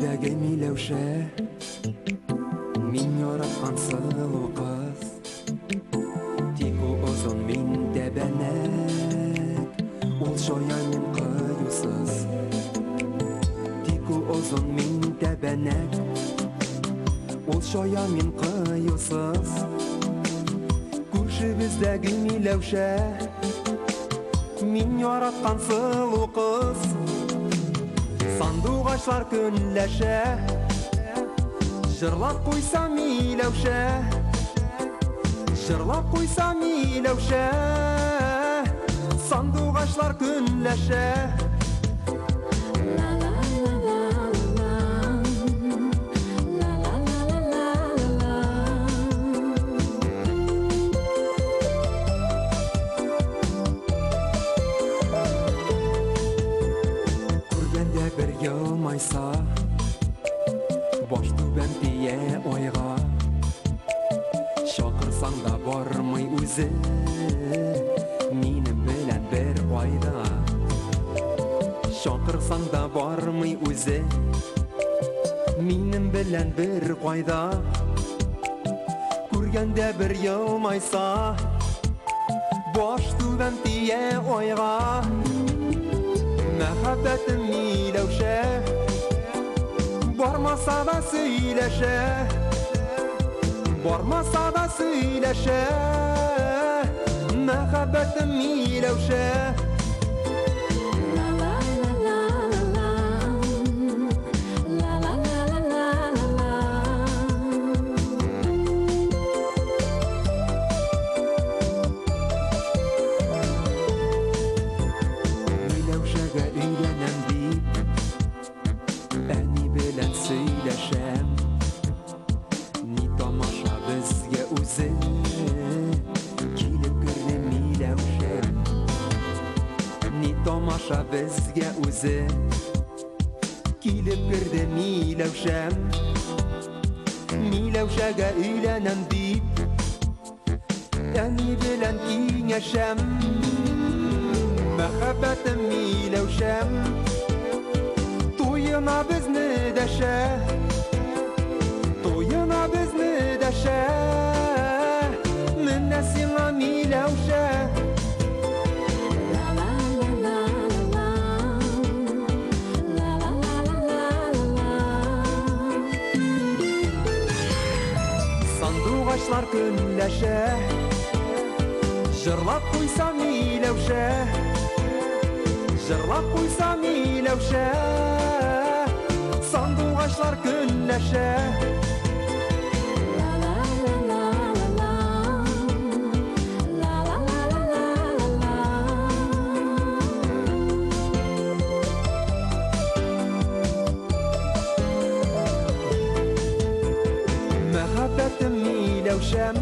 Күздәге Миләүшә, мин яраткан сылу кыз. Тик ул озын, мин тәбәнәк, ул шая, мин кыюсыз. Тик ул озын, мин тәбәнәк, ул шая, мин кыюсыз. Күршебездәге Миләүшә, мин яраткан сылу кыз. Сандугачлар көнләшә, җырлап куйса Миләүшә, җырлап куйса Миләүшә. Сандугачлар көнләшә. Йылмайса, баш түбән тия ойга, шакырсаң да бармый үзе, минем белән бер айда. Шакырсаң да бармый үзе, минем белән бер айда. Күргәндә бер йылмайса, баш түбән тия ойга. Мәхәббәтем Миләүшә, бармаса да сөйләшә, бармаса да сөйләшә. Мәхәббәтем Миләүшә. Ни тамаша безгә үзе, килеп керде Миләүшә. Ни тамаша безгә үзе, килеп керде Миләүшә. Миләүшәгә өйләнәм дип, әни белән киңәшәм. Мәхәббәтем Миләүшәм, туена безне дәшә, туена безне дәшә. Менә сиңа Миләүшә. Сандугачлар көнләшә, җырлап куйса Миләүшә, җырлап куйса Миләүшә. Сандугачлар көнләшә. Мәхәббәтем Миләүшәм,